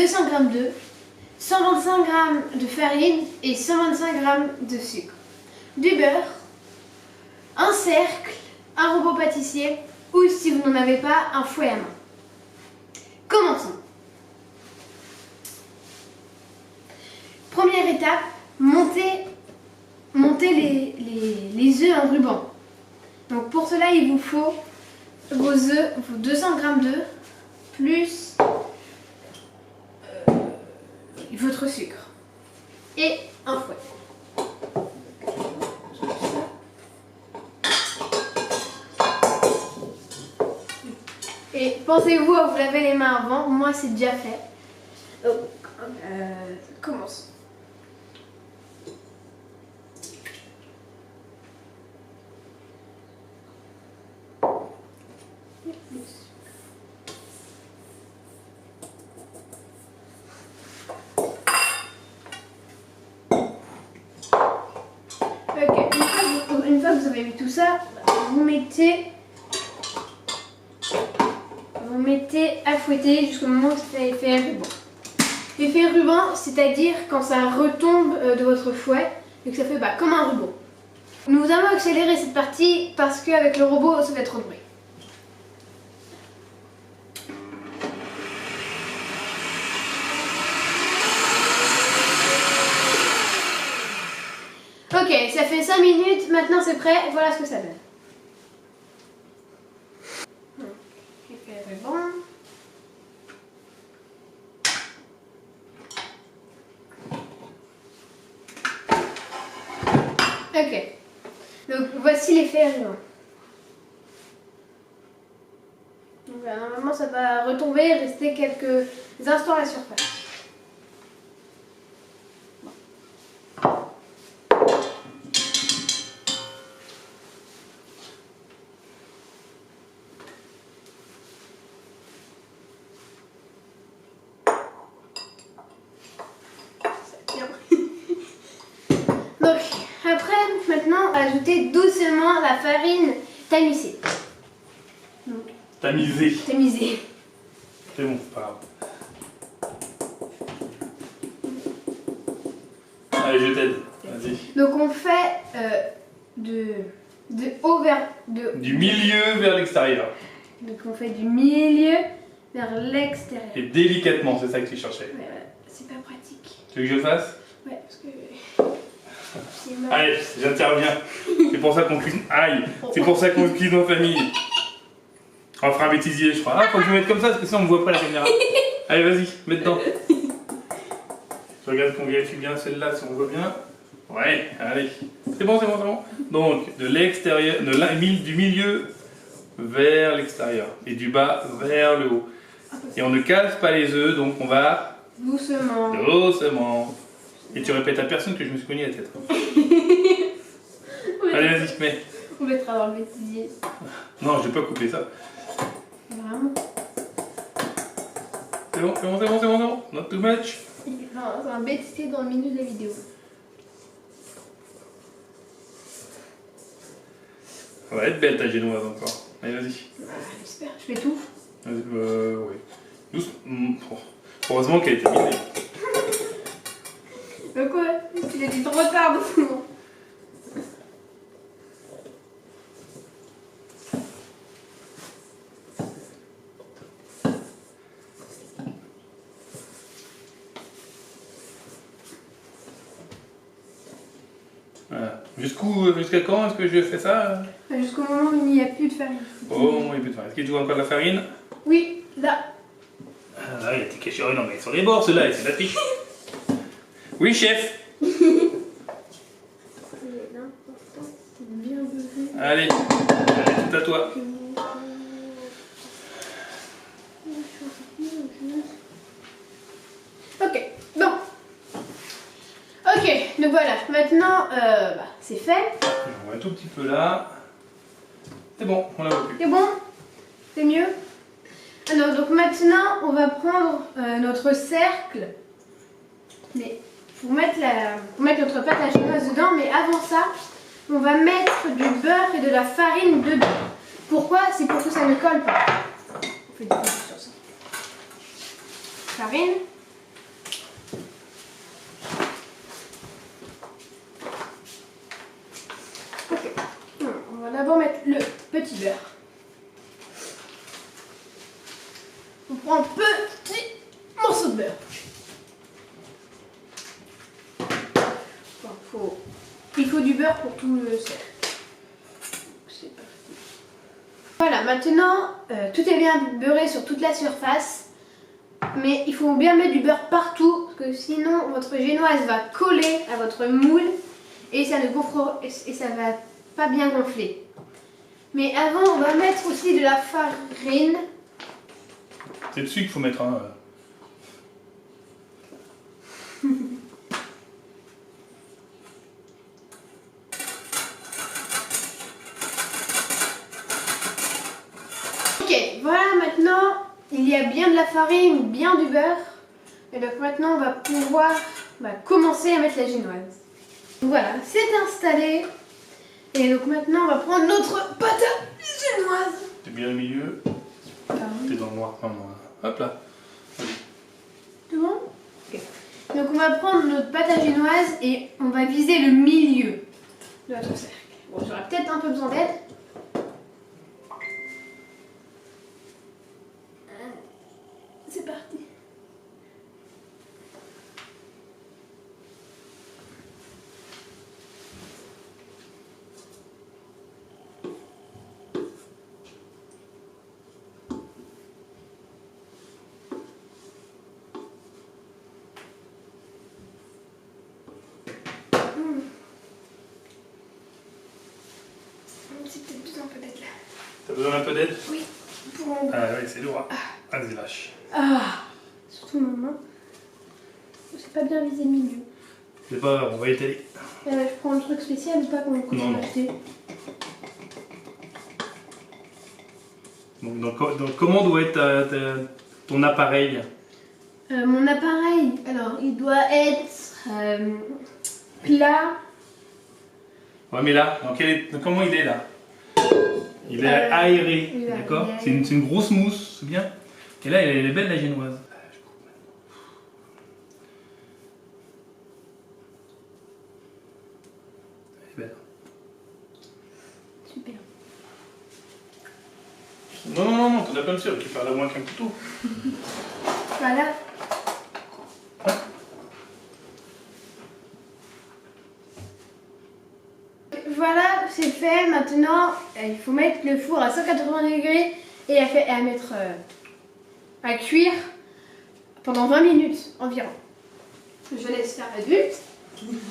200 g d'œufs, 125 g de farine et 125 g de sucre, du beurre, un cercle, un robot pâtissier ou si vous n'en avez pas, un fouet à main. Commençons. Première étape, montez les œufs en ruban. Donc pour cela, il vous faut vos œufs, vos 200 g d'œufs, plus votre sucre et un fouet. Et pensez-vous à vous laver les mains avant, moi c'est déjà fait. Donc, commence. Ok, une fois que vous avez vu tout ça, vous mettez à fouetter jusqu'au moment où ça fait effet ruban. L'effet ruban, c'est-à-dire quand ça retombe de votre fouet et que ça fait comme un ruban. Nous allons accélérer cette partie parce qu'avec le robot, ça fait trop de bruit. Ok, ça fait 5 minutes, maintenant c'est prêt, voilà ce que ça donne. Effet ruban. Ok, donc voici l'effet ruban. Donc voilà, normalement ça va retomber et rester quelques instants à la surface. Donc après, maintenant, ajoutez doucement la farine tamisée. Donc, tamisée. C'est bon, c'est pas grave. Allez, je t'aide. Vas-y. Donc on fait de haut vers... Du milieu vers l'extérieur. Donc on fait du milieu vers l'extérieur. Et délicatement, c'est ça que tu cherchais. Ouais, c'est pas pratique. Tu veux que je fasse? Ouais, parce que... c'est mal. Allez, j'interviens. C'est pour ça qu'on cuisine. Aïe, c'est pour ça qu'on cuisine en famille. On fera un bêtisier, je crois. Ah, faut que je me mette comme ça, parce que sinon on me voit pas la caméra. Allez, vas-y, mets dedans. Je regarde qu'on vérifie bien celle-là, si on voit bien. Ouais, allez. C'est bon, c'est bon, c'est bon. Donc, de l'extérieur, du milieu vers l'extérieur. Et du bas vers le haut. Et on ne casse pas les œufs, donc on va... Doucement. Doucement. Et tu répètes à personne que je me suis cogné la tête. Ouais. Allez, vas-y, mets. On mettra dans le bêtisier. Non, je vais pas couper ça. Vraiment. C'est bon, c'est bon, c'est bon, c'est bon, c'est bon. Not too much. Non, c'est un bêtisier dans le milieu de la vidéo. Ça va être belle ta génoise encore. Allez, vas-y. J'espère. Je fais tout. Vas-y, oui. Doucement. Heureusement qu'elle a été mise. Quoi? Il a dit trop tard doucement. Voilà. Jusqu'à quand est-ce que je fais ça? Jusqu'au moment où il n'y a plus de farine. Oh, il n'y a plus de farine. Est-ce qu'il y a toujours encore de la farine? Oui, là. Ah, là, il y a des cachets. Oh non, mais sur les bords, ceux-là, c'est la triche. Oui, chef. L'important, c'est de bien beurrer. Allez, tout à toi. Ok, bon. Ok, donc voilà, maintenant, c'est fait. J'en vois un tout petit peu là. C'est bon, on la voit plus. C'est bon? C'est mieux? Alors, donc maintenant, on va prendre notre cercle. Mais pour mettre notre pâte à génoise dedans, mais avant ça, on va mettre du beurre et de la farine dedans. Pourquoi? C'est pour que ça ne colle pas. On fait du beurre sur ça. Farine. d'abord mettre le petit beurre. On prend un petit morceau de beurre. Bon, il faut du beurre pour tout le cercle. C'est parti. Voilà, maintenant tout est bien beurré sur toute la surface. Mais il faut bien mettre du beurre partout, parce que sinon votre génoise va coller à votre moule et ça ne gonflera, et ça va pas bien gonfler. Mais avant, on va mettre aussi de la farine. C'est dessus qu'il faut mettre un. Ok, voilà, maintenant il y a bien de la farine, bien du beurre. Et donc maintenant on va pouvoir commencer à mettre la génoise. Voilà, c'est installé. Et donc maintenant on va prendre notre pâte à génoise. T'es bien au milieu. T'es dans le noir. Non, non. Hop là. Tout bon? Ok. Donc on va prendre notre pâte à génoise et on va viser le milieu de notre cercle. Bon, j'aurai peut-être un peu besoin d'aide. C'est parti. C'est peut-être besoin un peu d'aide là. T'as besoin d'un peu d'aide? Oui. Ah oui, c'est lourd. Vas-y, lâche. Ah, surtout maman. J'ai pas bien visé le milieu. C'est pas grave, on va étaler. Je prends le truc spécial ou pas qu'on Non, non. acheter. Donc, comment doit être ton appareil? Mon appareil, alors il doit être plat. Ouais, mais là, comment il est là? Il est aéré, il est d'accord? aéré. C'est une grosse mousse, c'est bien. Et là, elle est belle la génoise. Elle est belle. Super. Non, t'en as plein de sûr, tu parles moins qu'un couteau. Voilà. Voilà, c'est fait. Maintenant, il faut mettre le four à 180 degrés et à mettre à cuire pendant 20 minutes environ. Je laisse faire l'adulte.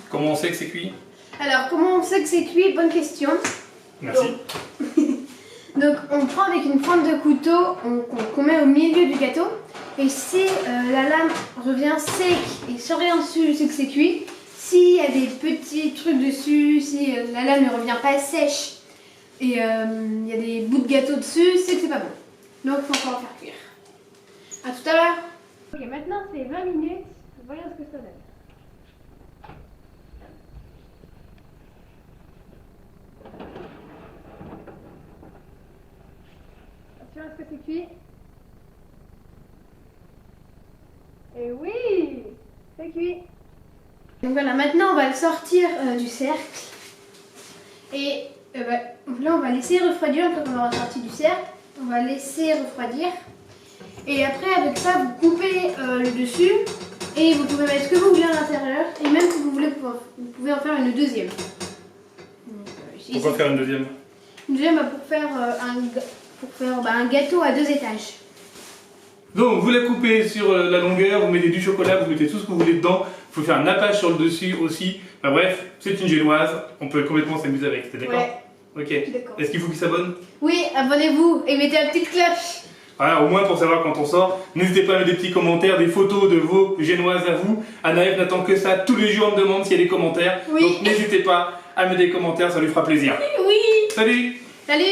Comment on sait que c'est cuit? Alors, comment on sait que c'est cuit? Bonne question. Merci. Donc, on prend avec une pointe de couteau qu'on met au milieu du gâteau. Et si la lame revient sec et sans rien dessus, c'est que c'est cuit. S'il y a des petits trucs dessus, si la lame ne revient pas sèche et il y a des bouts de gâteau dessus, c'est que c'est pas bon. Donc, il faut encore faire cuire. A tout à l'heure. Ok, maintenant c'est 20 minutes. Voyons ce que ça donne. Attention à ce que c'est cuit. Et oui, c'est cuit. Donc voilà, maintenant on va le sortir du cercle. Et là on va laisser refroidir, quand on aura sorti du cercle, on va laisser refroidir. Et après avec ça vous coupez le dessus et vous pouvez mettre ce que vous voulez à l'intérieur. Et même si vous voulez, vous pouvez en faire une deuxième. Donc, Pourquoi faire une deuxième? Une deuxième pour faire un gâteau à 2 étages. Donc vous la coupez sur la longueur, vous mettez du chocolat, vous mettez tout ce que vous voulez dedans. Il faut faire un nappage sur le dessus aussi. Enfin bref, c'est une génoise, on peut complètement s'amuser avec, t'es d'accord? Ouais. Ok. D'accord. Est-ce qu'il faut qu'il s'abonne? Oui, abonnez-vous et mettez la petite cloche. Voilà, au moins pour savoir quand on sort. N'hésitez pas à mettre des petits commentaires, des photos de vos génoises à vous. Anaël n'attend que ça. Tous les jours, on me demande s'il y a des commentaires. Oui. Donc n'hésitez pas à mettre des commentaires, ça lui fera plaisir. Oui. Salut! Salut.